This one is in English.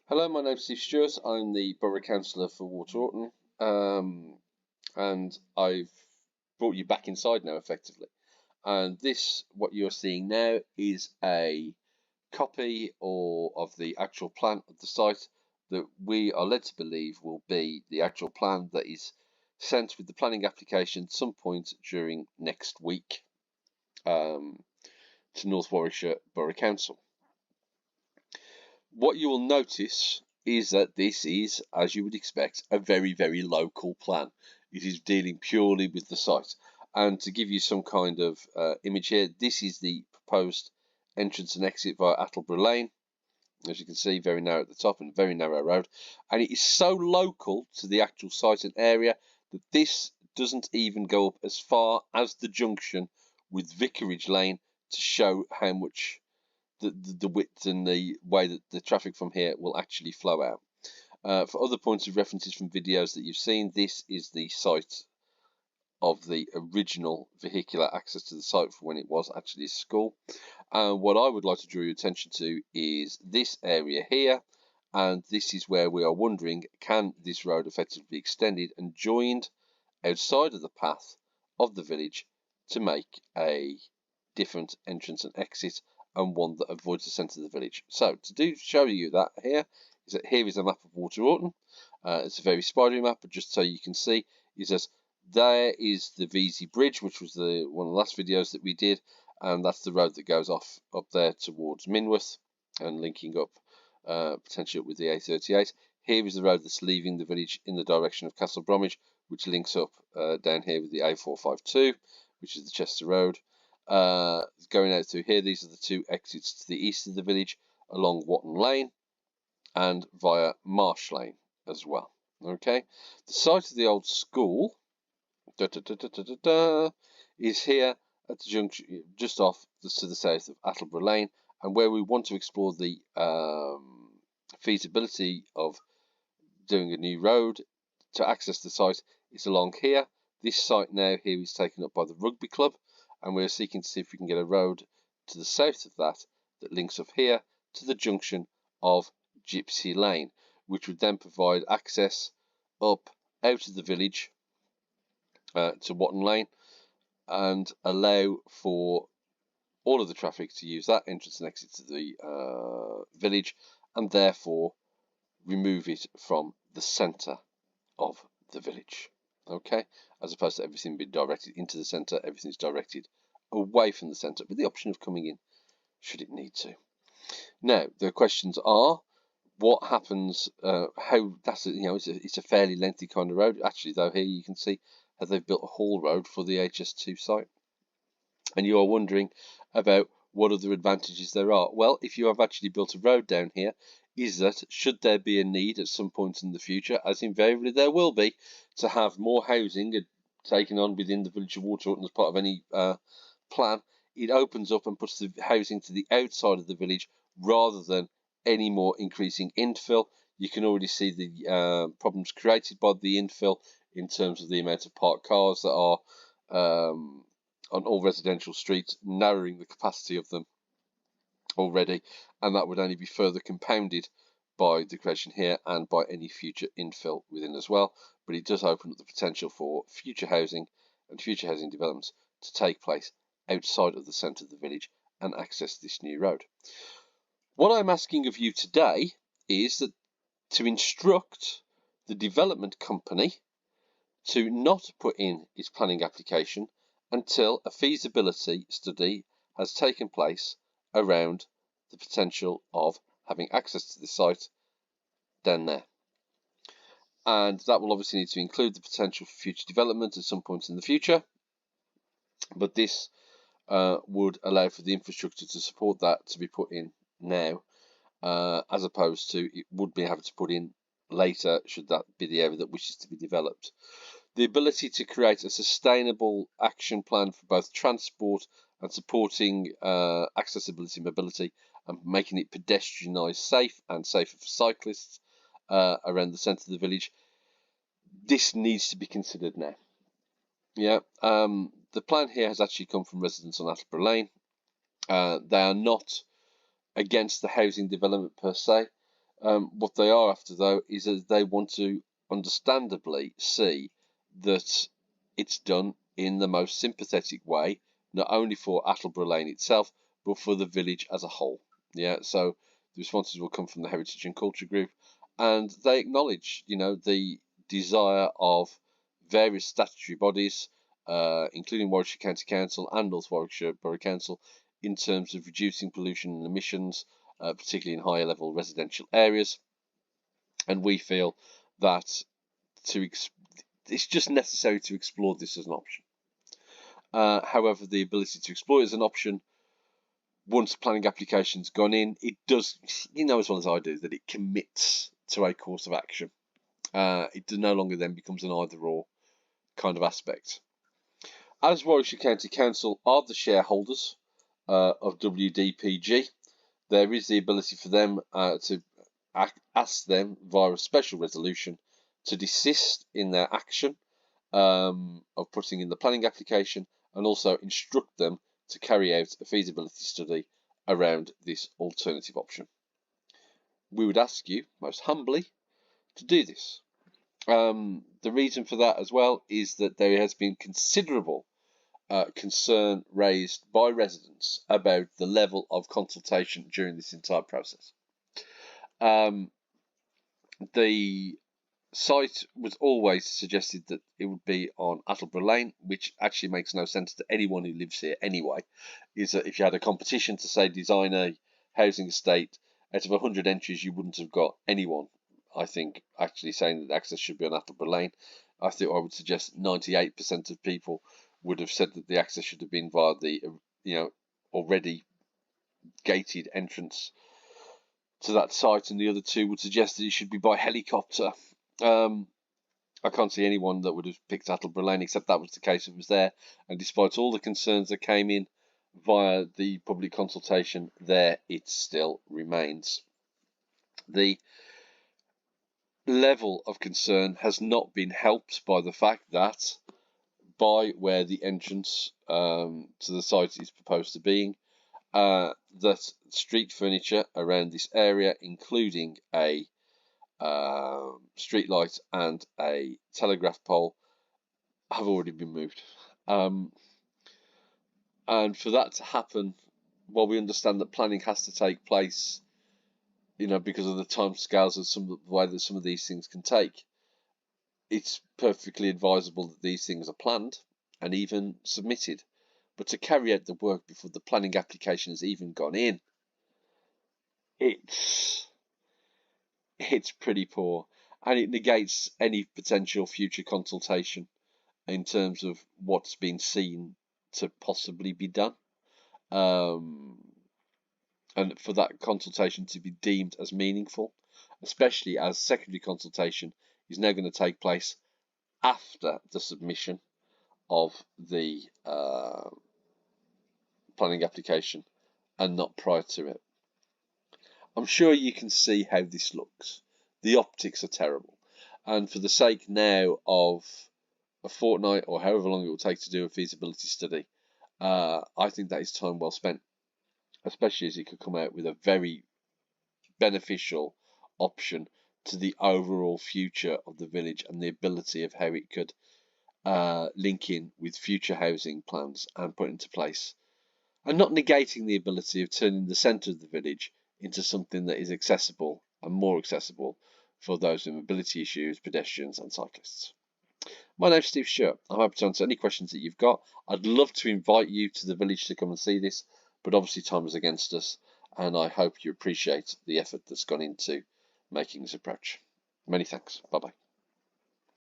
Hello, my name's Steve Stewart. I'm the Borough Councillor for Water Orton, and I've brought you back inside now, effectively. And this, what you're seeing now, is a copy of the actual plan of the site that we are led to believe will be the actual plan that is sent with the planning application at some point during next week to North Warwickshire Borough Council. What you will notice is that this is, as you would expect, a very, very local plan. It is dealing purely with the site. And to give you some kind of image here, this is the proposed entrance and exit via Attleborough Lane. As you can see, very narrow at the top and very narrow road. And it is so local to the actual site and area that this doesn't even go up as far as the junction with Vicarage Lane to show how much the width and the way that the traffic from here will actually flow out. For other points of references from videos that you've seen, this is the site of the original vehicular access to the site for when it was actually a school. What I would like to draw your attention to is this area here, and this is where we are wondering, can this road effectively be extended and joined outside of the path of the village to make a different entrance and exit, and one that avoids the centre of the village. So to show you that here is a map of Water Orton. It's a very spidery map, but just so you can see, it says there is the VZ Bridge, which was one of the last videos that we did, and that's the road that goes off up there towards Minworth and linking up potentially up with the A38. Here is the road that's leaving the village in the direction of Castle Bromwich, which links up down here with the A452, which is the Chester Road. Going out through here, these are the two exits to the east of the village along Watton Lane and via Marsh Lane as well. Okay, the site of the old school is here at the junction just off to the south of Attleborough Lane, and where we want to explore the feasibility of doing a new road to access the site is along here. This site now here is taken up by the rugby club, and we're seeking to see if we can get a road to the south of that links up here to the junction of Gypsy Lane, which would then provide access up out of the village to Watton Lane and allow for all of the traffic to use that entrance and exit to the village, and therefore remove it from the centre of the village. Okay, as opposed to everything being directed into the centre, everything's directed away from the centre with the option of coming in should it need to. Now the questions are, what happens? How that's it's a fairly lengthy kind of road. Actually, though, here you can see how they've built a haul road for the HS2 site, and you are wondering about what other advantages there are. Well, if you have actually built a road down here, is that should there be a need at some point in the future, as invariably there will be, to have more housing taken on within the village of Water Orton as part of any plan, it opens up and puts the housing to the outside of the village rather than any more increasing infill. You can already see the problems created by the infill in terms of the amount of parked cars that are on all residential streets, narrowing the capacity of them already, and that would only be further compounded by the creation here and by any future infill within as well. But it does open up the potential for future housing and future housing developments to take place outside of the centre of the village and access this new road. What I'm asking of you today is that to instruct the development company to not put in its planning application until a feasibility study has taken place around the potential of having access to the site down there. And that will obviously need to include the potential for future development at some point in the future, but this would allow for the infrastructure to support that to be put in now, as opposed to it would be having to put in later should that be the area that wishes to be developed. The ability to create a sustainable action plan for both transport and supporting accessibility and mobility and making it pedestrianised safe and safer for cyclists around the centre of the village, this needs to be considered now. Yeah, the plan here has actually come from residents on Attleborough Lane. They are not against the housing development per se. What they are after, though, is that they want to understandably see that it's done in the most sympathetic way, not only for Attleborough Lane itself, but for the village as a whole. Yeah, so the responses will come from the Heritage and Culture Group, and they acknowledge, the desire of various statutory bodies, including Warwickshire County Council and North Warwickshire Borough Council, in terms of reducing pollution and emissions, particularly in higher level residential areas. And we feel that it's just necessary to explore this as an option. However, the ability to explore it as an option, once planning application's gone in, it does, as well as I do, that it commits to a course of action. It no longer then becomes an either-or kind of aspect. As Warwickshire County Council are the shareholders of WDPG, there is the ability for them to ask them via a special resolution to desist in their action of putting in the planning application, and also instruct them to carry out a feasibility study around this alternative option. We would ask you, most humbly, to do this. The reason for that as well is that there has been considerable concern raised by residents about the level of consultation during this entire process. The site was always suggested that it would be on Attleborough Lane, which actually makes no sense to anyone who lives here anyway. Is that if you had a competition to, say, design a housing estate, out of 100 entries, you wouldn't have got anyone, I think, actually saying that access should be on Attleborough Lane. I would suggest 98% of people would have said that the access should have been via the, already gated entrance to that site, and the other two would suggest that it should be by helicopter. I can't see anyone that would have picked Attleborough Lane, except that was the case if it was there. And despite all the concerns that came in via the public consultation, there it still remains. The level of concern has not been helped by the fact that by where the entrance to the site is proposed to be, that street furniture around this area, including a street light and a telegraph pole, have already been moved. And for that to happen, while we understand that planning has to take place, because of the timescales of the way that some of these things can take, it's perfectly advisable that these things are planned and even submitted. But to carry out the work before the planning application has even gone in, it's pretty poor, and it negates any potential future consultation in terms of what's been seen to possibly be done. And for that consultation to be deemed as meaningful, especially as secondary consultation is now going to take place after the submission of the planning application and not prior to it. I'm sure you can see how this looks. The optics are terrible. And for the sake now of a fortnight or however long it will take to do a feasibility study, I think that is time well spent, especially as it could come out with a very beneficial option to the overall future of the village and the ability of how it could link in with future housing plans and put into place, and not negating the ability of turning the centre of the village into something that is accessible and more accessible for those with mobility issues, pedestrians and cyclists. My name's Steve Stewart. I'm happy to answer any questions that you've got. I'd love to invite you to the village to come and see this, but obviously time is against us, and I hope you appreciate the effort that's gone into making this approach. Many thanks. Bye-bye.